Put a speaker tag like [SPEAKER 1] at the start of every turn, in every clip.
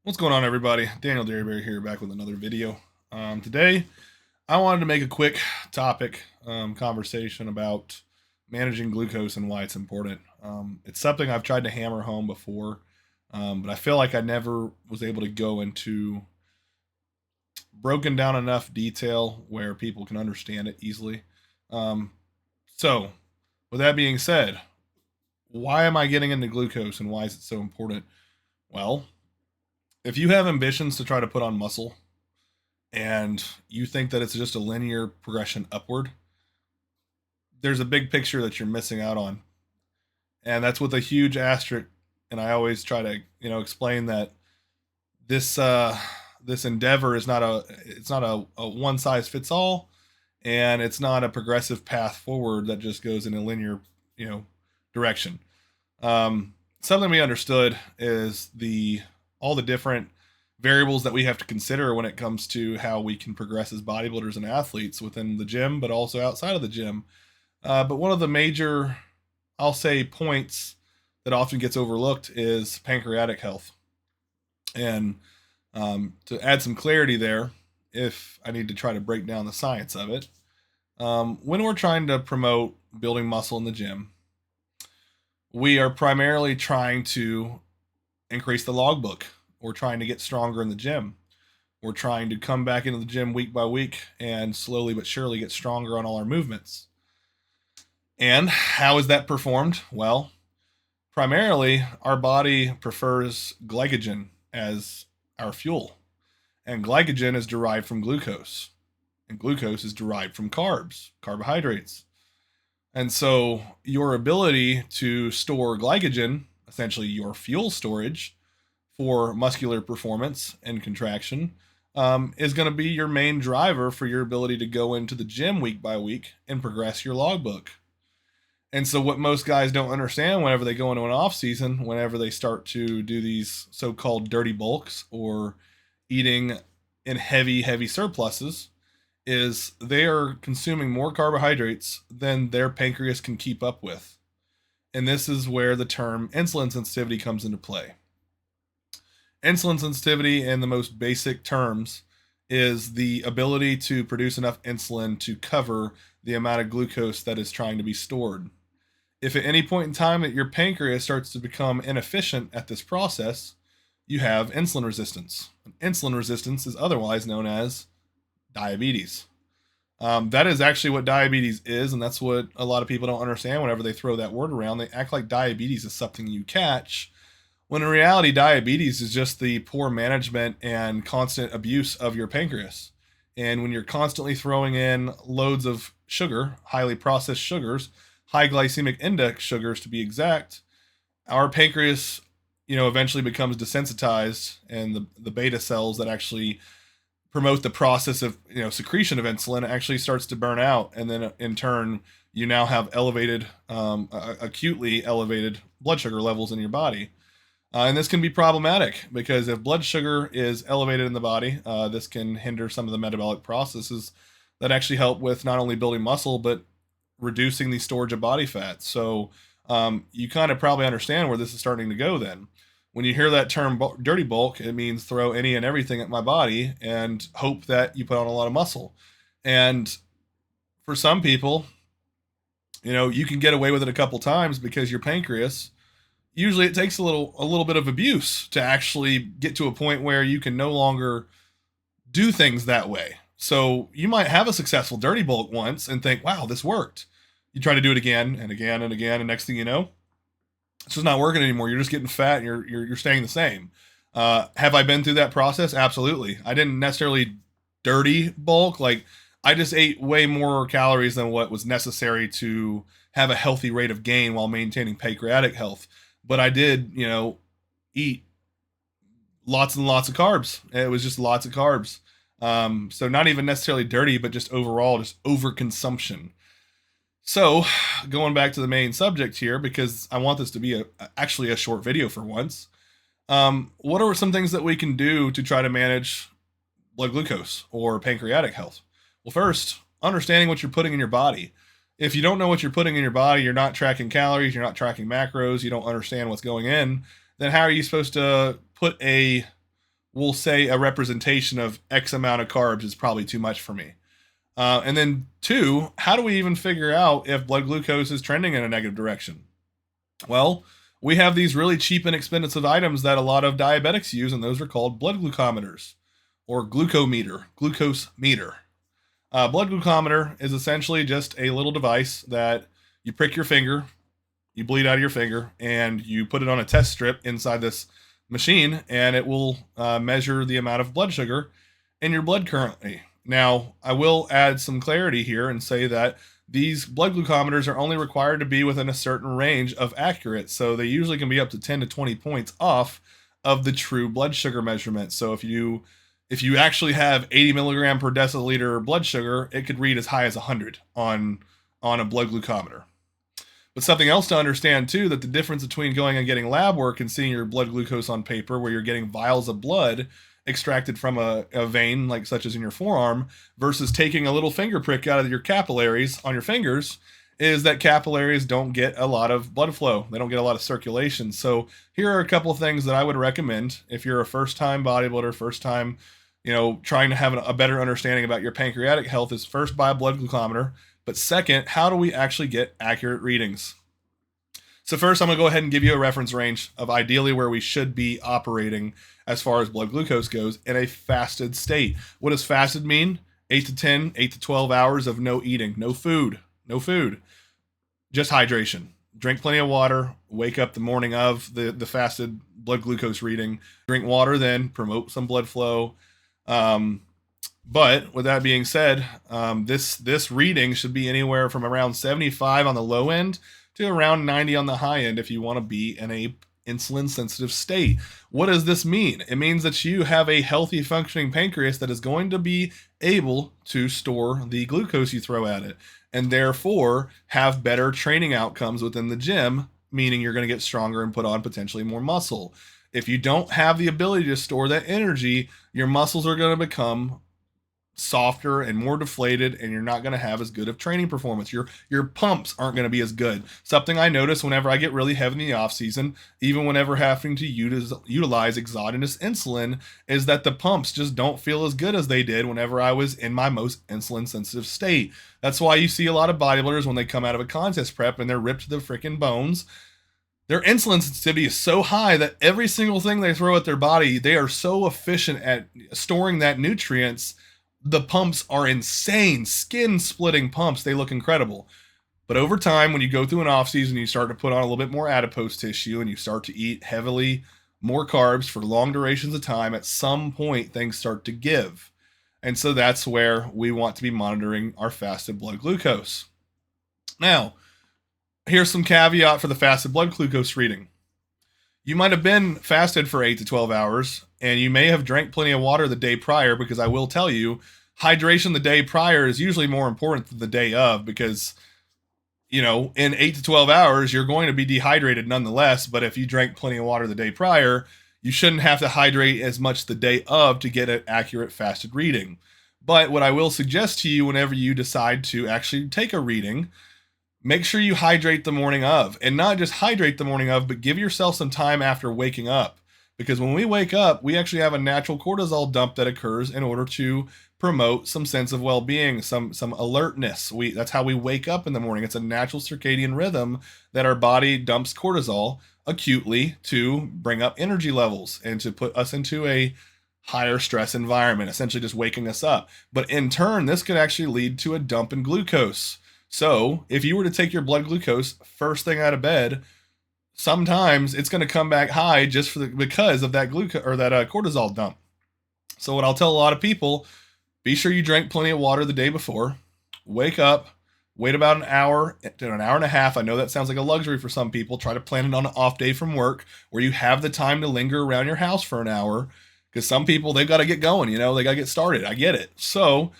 [SPEAKER 1] What's going on, everybody? Daniel Derryberry here, back with another video. Today, I wanted to make a quick topic conversation about managing glucose and why it's important. It's something I've tried to hammer home before, but I feel like I never was able to go into broken down enough detail where people can understand it easily. Um, so, with that being said, why am I getting into glucose and why is it so important? Well, if you have ambitions to try to put on muscle, and you think that it's just a linear progression upward, there's a big picture that you're missing out on. And that's with a huge asterisk. And I always try to, explain that this this endeavor is not a one size fits all, and it's not a progressive path forward that just goes in a linear, direction. Something we understood is the all the different variables that we have to consider when it comes to how we can progress as bodybuilders and athletes within the gym, but also outside of the gym. But one of the major, I'll say, points that often gets overlooked is pancreatic health. And to add some clarity there, if I need to try to break down the science of it, when we're trying to promote building muscle in the gym, we are primarily trying to increase the logbook. We're trying to get stronger in the gym. We're trying to come back into the gym week by week and slowly but surely get stronger on all our movements. And how is that performed? Well, primarily our body prefers glycogen as our fuel. And glycogen is derived from glucose. And glucose is derived from carbs, carbohydrates. And so your ability to store glycogen, essentially your fuel storage, for muscular performance and contraction is going to be your main driver for your ability to go into the gym week by week and progress your logbook. And so, what most guys don't understand whenever they go into an off season, whenever they start to do these so called dirty bulks or eating in heavy surpluses, is they are consuming more carbohydrates than their pancreas can keep up with. And this is where the term insulin sensitivity comes into play. Insulin sensitivity, in the most basic terms, is the ability to produce enough insulin to cover the amount of glucose that is trying to be stored. If at any point in time that your pancreas starts to become inefficient at this process, you have insulin resistance. And insulin resistance is otherwise known as diabetes. That is actually what diabetes is, and that's what a lot of people don't understand whenever they throw that word around. They act like diabetes is something you catch, when in reality, diabetes is just the poor management and constant abuse of your pancreas. And when you're constantly throwing in loads of sugar, highly processed sugars, high glycemic index sugars to be exact, our pancreas, eventually becomes desensitized, and the beta cells that actually promote the process of, secretion of insulin actually starts to burn out. And then in turn, you now have elevated, acutely elevated blood sugar levels in your body. And this can be problematic because if blood sugar is elevated in the body, this can hinder some of the metabolic processes that actually help with not only building muscle, but reducing the storage of body fat. So you kind of probably understand where this is starting to go then. When you hear that term dirty bulk, it means throw any and everything at my body and hope that you put on a lot of muscle. And for some people, you can get away with it a couple times because your pancreas, usually it takes a little bit of abuse to actually get to a point where you can no longer do things that way. So you might have a successful dirty bulk once and think, wow, this worked. You try to do it again and again and again, and next thing you know, it's just not working anymore. You're just getting fat and you're staying the same. Have I been through that process? Absolutely. I didn't necessarily dirty bulk. Like, I just ate way more calories than what was necessary to have a healthy rate of gain while maintaining pancreatic health. But I did, eat lots and lots of carbs. It was just lots of carbs. So not even necessarily dirty, but just overall, just overconsumption. So going back to the main subject here, because I want this to be actually a short video for once. What are some things that we can do to try to manage blood glucose or pancreatic health? Well, first, understanding what you're putting in your body. If you don't know what you're putting in your body, you're not tracking calories, you're not tracking macros, you don't understand what's going in, then how are you supposed to put a we'll say a representation of X amount of carbs is probably too much for me. And then two, how do we even figure out if blood glucose is trending in a negative direction? Well, we have these really cheap and expensive items that a lot of diabetics use, and those are called blood glucometers or glucose meter. Blood glucometer is essentially just a little device that you prick your finger, you bleed out of your finger, and you put it on a test strip inside this machine, and it will measure the amount of blood sugar in your blood currently. Now, I will add some clarity here and say that these blood glucometers are only required to be within a certain range of accurate, so they usually can be up to 10 to 20 points off of the true blood sugar measurement. So if you actually have 80 milligram per deciliter blood sugar, it could read as high as 100 on a blood glucometer. But something else to understand too, that the difference between going and getting lab work and seeing your blood glucose on paper, where you're getting vials of blood extracted from a vein, like such as in your forearm, versus taking a little finger prick out of your capillaries on your fingers, is that capillaries don't get a lot of blood flow. They don't get a lot of circulation. So here are a couple of things that I would recommend if you're a first-time bodybuilder, first-time, trying to have a better understanding about your pancreatic health, is first, buy a blood glucometer. But second, how do we actually get accurate readings? So first, I'm going to go ahead and give you a reference range of ideally where we should be operating as far as blood glucose goes in a fasted state. What does fasted mean? 8 to 12 hours of no eating, no food, just hydration. Drink plenty of water, wake up the morning of the fasted blood glucose reading, drink water, then promote some blood flow. But with that being said, this reading should be anywhere from around 75 on the low end to around 90 on the high end if you want to be in a insulin sensitive state. What does this mean? It means that you have a healthy functioning pancreas that is going to be able to store the glucose you throw at it, and therefore have better training outcomes within the gym, meaning you're going to get stronger and put on potentially more muscle. If you don't have the ability to store that energy, your muscles are going to become softer and more deflated, and you're not going to have as good of training performance. Your pumps aren't going to be as good. Something I notice whenever I get really heavy in the off season, even whenever having to utilize exogenous insulin, is that the pumps just don't feel as good as they did whenever I was in my most insulin sensitive state. That's why you see a lot of bodybuilders when they come out of a contest prep and they're ripped to the freaking bones. Their insulin sensitivity is so high that every single thing they throw at their body, they are so efficient at storing that nutrients. The pumps are insane, skin-splitting pumps. They look incredible. But over time, when you go through an off-season, you start to put on a little bit more adipose tissue and you start to eat heavily more carbs for long durations of time, at some point, things start to give. And so that's where we want to be monitoring our fasted blood glucose. Now, here's some caveat for the fasted blood glucose reading. You might have been fasted for 8 to 12 hours, and you may have drank plenty of water the day prior, because I will tell you, hydration the day prior is usually more important than the day of, because, in 8 to 12 hours, you're going to be dehydrated nonetheless, but if you drank plenty of water the day prior, you shouldn't have to hydrate as much the day of to get an accurate fasted reading. But what I will suggest to you whenever you decide to actually take a reading, make sure you hydrate the morning of, and not just hydrate the morning of, but give yourself some time after waking up. Because when we wake up, we actually have a natural cortisol dump that occurs in order to promote some sense of well-being, some alertness. That's how we wake up in the morning. It's a natural circadian rhythm that our body dumps cortisol acutely to bring up energy levels and to put us into a higher stress environment, essentially just waking us up. But in turn, this could actually lead to a dump in glucose. So if you were to take your blood glucose first thing out of bed, sometimes it's going to come back high just because of that cortisol dump. So what I'll tell a lot of people, be sure you drink plenty of water the day before, wake up, wait about an hour to an hour and a half. I know that sounds like a luxury for some people. Try to plan it on an off day from work where you have the time to linger around your house for an hour, because some people, they've got to get going, they got to get started. I get it. So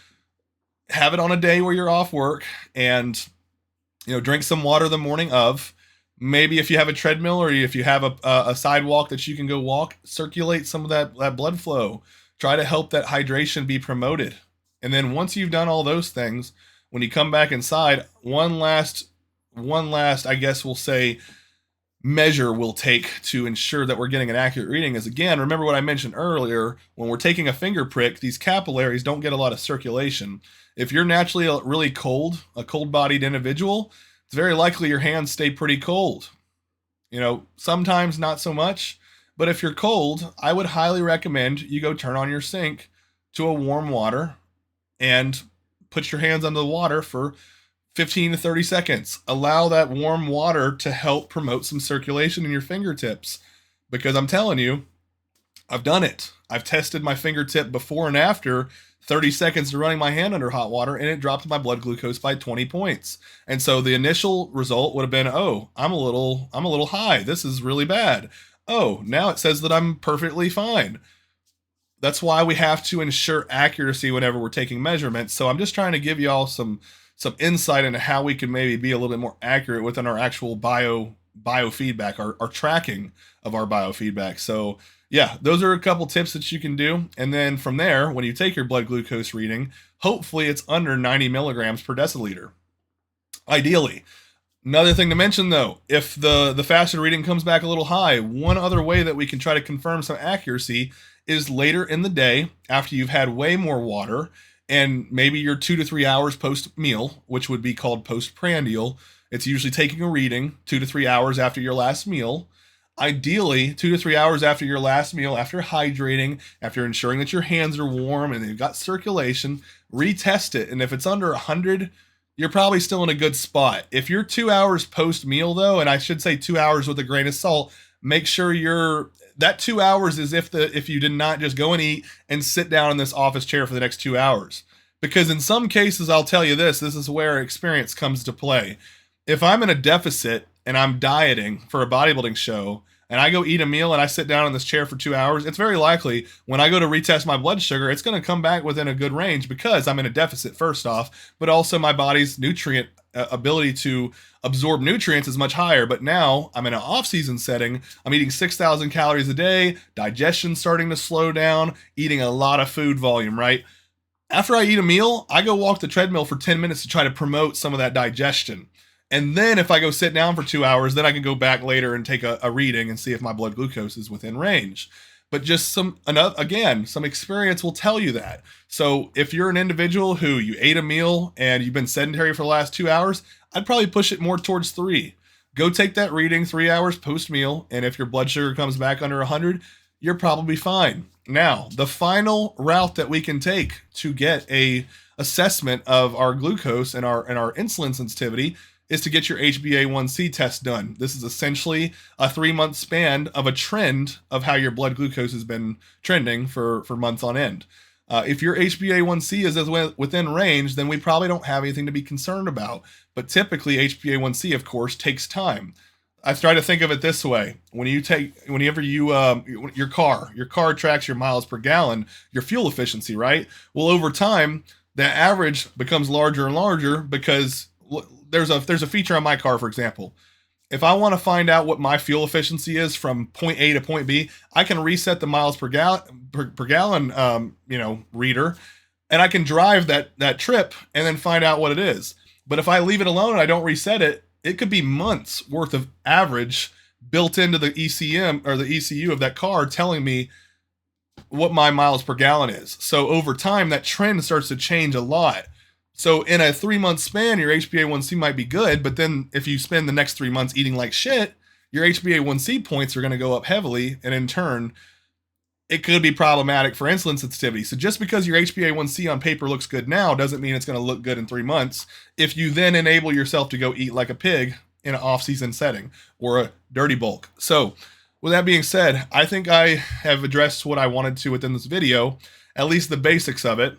[SPEAKER 1] have it on a day where you're off work, and drink some water the morning of. Maybe if you have a treadmill, or if you have a sidewalk that you can go walk, circulate some of that blood flow. Try to help that hydration be promoted. And then once you've done all those things, when you come back inside, one last I guess we'll say, measure we'll take to ensure that we're getting an accurate reading is, again, remember what I mentioned earlier, when we're taking a finger prick, these capillaries don't get a lot of circulation. If you're naturally really cold, a cold-bodied individual, it's very likely your hands stay pretty cold. Sometimes not so much, but if you're cold, I would highly recommend you go turn on your sink to a warm water and put your hands under the water for 15 to 30 seconds. Allow that warm water to help promote some circulation in your fingertips. Because I'm telling you, I've done it. I've tested my fingertip before and after 30 seconds to running my hand under hot water, and it dropped my blood glucose by 20 points. And so the initial result would have been, oh, I'm a little high. This is really bad. Oh, now it says that I'm perfectly fine. That's why we have to ensure accuracy whenever we're taking measurements. So I'm just trying to give you all some insight into how we can maybe be a little bit more accurate within our actual biofeedback, our tracking of our biofeedback. So yeah, those are a couple tips that you can do. And then from there, when you take your blood glucose reading, hopefully it's under 90 milligrams per deciliter. Ideally. Another thing to mention though, if the fasted reading comes back a little high, one other way that we can try to confirm some accuracy is later in the day, after you've had way more water, and maybe you're 2 to 3 hours post-meal, which would be called postprandial. It's usually taking a reading 2 to 3 hours after your last meal. Ideally, 2 to 3 hours after your last meal, after hydrating, after ensuring that your hands are warm and they've got circulation, retest it. And if it's under 100, you're probably still in a good spot. If you're 2 hours post-meal though, and I should say 2 hours with a grain of salt, make sure that 2 hours is if you did not just go and eat and sit down in this office chair for the next 2 hours. Because in some cases, I'll tell you this is where experience comes to play. If I'm in a deficit and I'm dieting for a bodybuilding show, and I go eat a meal and I sit down in this chair for 2 hours, it's very likely when I go to retest my blood sugar, it's going to come back within a good range because I'm in a deficit first off, but also my body's nutrient ability to absorb nutrients is much higher. But now I'm in an off-season setting. I'm eating 6,000 calories a day, digestion's starting to slow down, eating a lot of food volume, right? After I eat a meal, I go walk the treadmill for 10 minutes to try to promote some of that digestion. And then if I go sit down for 2 hours, then I can go back later and take a reading and see if my blood glucose is within range. But just some experience will tell you that. So if you're an individual who you ate a meal and you've been sedentary for the last 2 hours, I'd probably push it more towards 3. Go take that reading 3 hours post-meal, and if your blood sugar comes back under 100, you're probably fine. Now, the final route that we can take to get a assessment of our glucose and our insulin sensitivity is to get your HbA1c test done. This is essentially a 3-month span of a trend of how your blood glucose has been trending for months on end. If your HbA1c is within range, then we probably don't have anything to be concerned about. But typically, HbA1c, of course, takes time. I try to think of it this way: whenever your car tracks your miles per gallon, your fuel efficiency, right? Well, over time, that average becomes larger and larger because there's a feature on my car, for example. If I want to find out what my fuel efficiency is from point A to point B, I can reset the miles per gallon reader, and I can drive that trip and then find out what it is. But if I leave it alone and I don't reset it, it could be months worth of average built into the ECM or the ECU of that car telling me what my miles per gallon is. So over time, that trend starts to change a lot. So in a 3-month span, your HbA1c might be good, but then if you spend the next 3 months eating like shit, your HbA1c points are going to go up heavily, and in turn, it could be problematic for insulin sensitivity. So just because your HbA1c on paper looks good now doesn't mean it's going to look good in 3 months if you then enable yourself to go eat like a pig in an off-season setting or a dirty bulk. So with that being said, I think I have addressed what I wanted to within this video, at least the basics of it.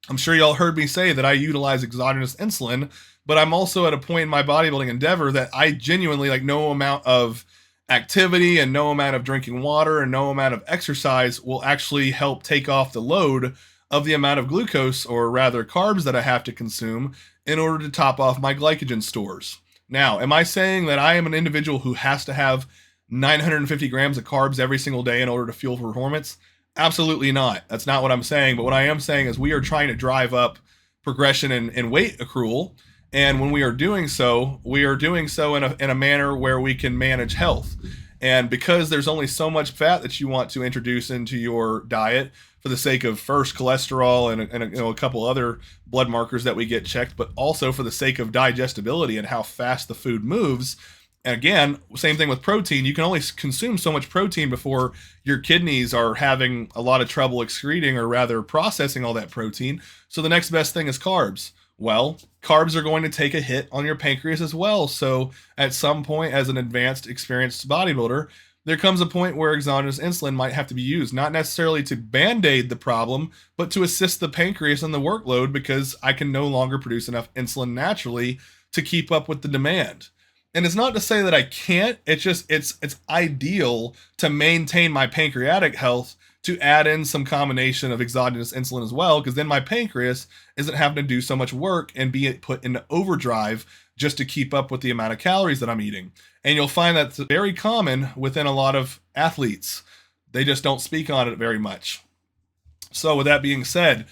[SPEAKER 1] I'm sure y'all heard me say that I utilize exogenous insulin, but I'm also at a point in my bodybuilding endeavor that I genuinely, like, no amount of activity and no amount of drinking water and no amount of exercise will actually help take off the load of the amount of glucose, or rather carbs, that I have to consume in order to top off my glycogen stores. Now, am I saying that I am an individual who has to have 950 grams of carbs every single day in order to fuel performance? Absolutely not. That's not what I'm saying. But what I am saying is we are trying to drive up progression in weight accrual. And when we are doing so, we are doing so in a manner where we can manage health. And because there's only so much fat that you want to introduce into your diet for the sake of first cholesterol and a couple other blood markers that we get checked, but also for the sake of digestibility and how fast the food moves. And again, same thing with protein. You can only consume so much protein before your kidneys are having a lot of trouble excreting, or rather processing, all that protein. So the next best thing is carbs. Well, carbs are going to take a hit on your pancreas as well. So at some point, as an advanced, experienced bodybuilder, there comes a point where exogenous insulin might have to be used, not necessarily to band-aid the problem, but to assist the pancreas in the workload, because I can no longer produce enough insulin naturally to keep up with the demand. And it's not to say that I can't, it's just it's ideal to maintain my pancreatic health to add in some combination of exogenous insulin as well, because then my pancreas isn't having to do so much work and be put into overdrive just to keep up with the amount of calories that I'm eating. And you'll find that's very common within a lot of athletes. They just don't speak on it very much. So with that being said,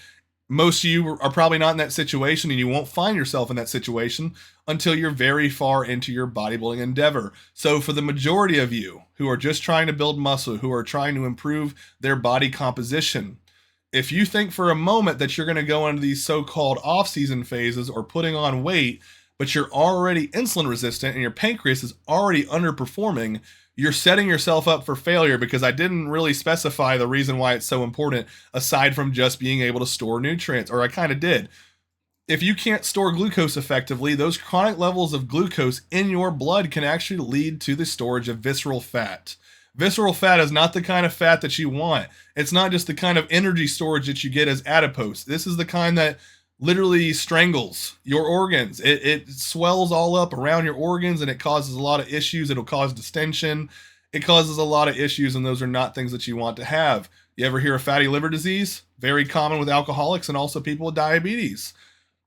[SPEAKER 1] most of you are probably not in that situation, and you won't find yourself in that situation until you're very far into your bodybuilding endeavor. So for the majority of you who are just trying to build muscle, who are trying to improve their body composition, if you think for a moment that you're going to go into these so-called off-season phases or putting on weight, but you're already insulin resistant and your pancreas is already underperforming, you're setting yourself up for failure, because I didn't really specify the reason why it's so important aside from just being able to store nutrients, or I kind of did. If you can't store glucose effectively, those chronic levels of glucose in your blood can actually lead to the storage of visceral fat. Visceral fat is not the kind of fat that you want. It's not just the kind of energy storage that you get as adipose. This is the kind that literally strangles your organs. It swells all up around your organs, and it causes a lot of issues. It'll cause distension. It causes a lot of issues, and those are not things that you want to have. You ever hear of fatty liver disease? Very common with alcoholics and also people with diabetes.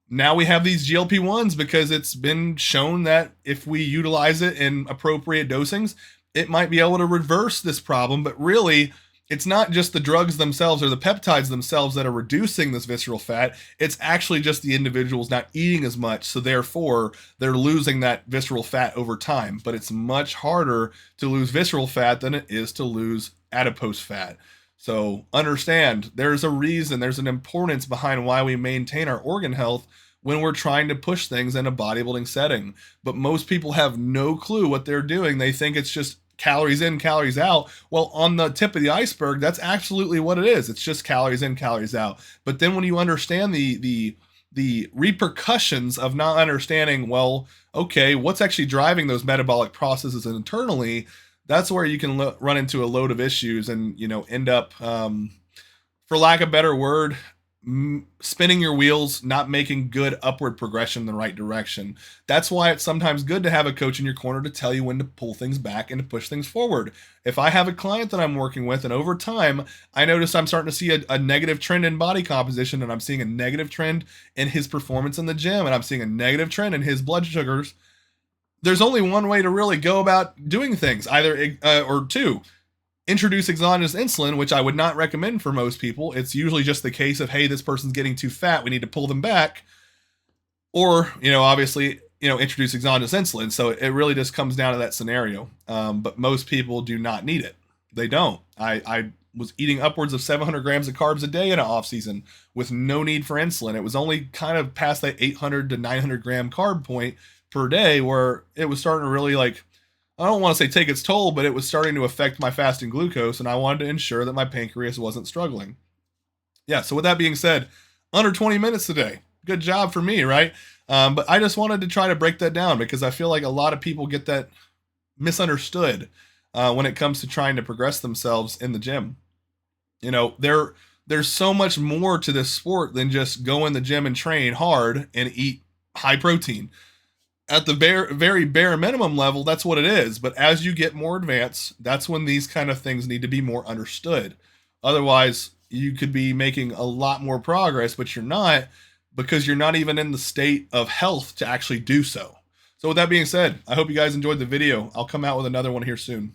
[SPEAKER 1] Now we have these GLP-1s because it's been shown that if we utilize it in appropriate dosings, it might be able to reverse this problem. But really, it's not just the drugs themselves or the peptides themselves that are reducing this visceral fat. It's actually just the individuals not eating as much, so therefore they're losing that visceral fat over time. But it's much harder to lose visceral fat than it is to lose adipose fat. So understand, there's a reason, there's an importance behind why we maintain our organ health when we're trying to push things in a bodybuilding setting. But most people have no clue what they're doing. They think it's just calories in, calories out. Well, on the tip of the iceberg, that's absolutely what it is. It's just calories in, calories out. But then when you understand the repercussions of not understanding, well, okay, what's actually driving those metabolic processes internally, that's where you can run into a load of issues and, end up, for lack of a better word, spinning your wheels, not making good upward progression in the right direction. That's why it's sometimes good to have a coach in your corner to tell you when to pull things back and to push things forward. If I have a client that I'm working with and over time I notice I'm starting to see a negative trend in body composition, and I'm seeing a negative trend in his performance in the gym, and I'm seeing a negative trend in his blood sugars, there's only one way to really go about doing things, either or two: introduce exogenous insulin, which I would not recommend for most people. It's usually just the case of, hey, this person's getting too fat, we need to pull them back. Or, obviously, introduce exogenous insulin. So it really just comes down to that scenario. But most people do not need it. They don't. I was eating upwards of 700 grams of carbs a day in an off season with no need for insulin. It was only kind of past that 800 to 900 gram carb point per day where it was starting to really, I don't want to say take its toll, but it was starting to affect my fasting glucose, and I wanted to ensure that my pancreas wasn't struggling. Yeah, so with that being said, under 20 minutes today. Good job for me, right? But I just wanted to try to break that down, because I feel like a lot of people get that misunderstood when it comes to trying to progress themselves in the gym. There's so much more to this sport than just go in the gym and train hard and eat high protein. At the very bare minimum level, that's what it is. But as you get more advanced, that's when these kind of things need to be more understood. Otherwise, you could be making a lot more progress, but you're not, because you're not even in the state of health to actually do so. So with that being said, I hope you guys enjoyed the video. I'll come out with another one here soon.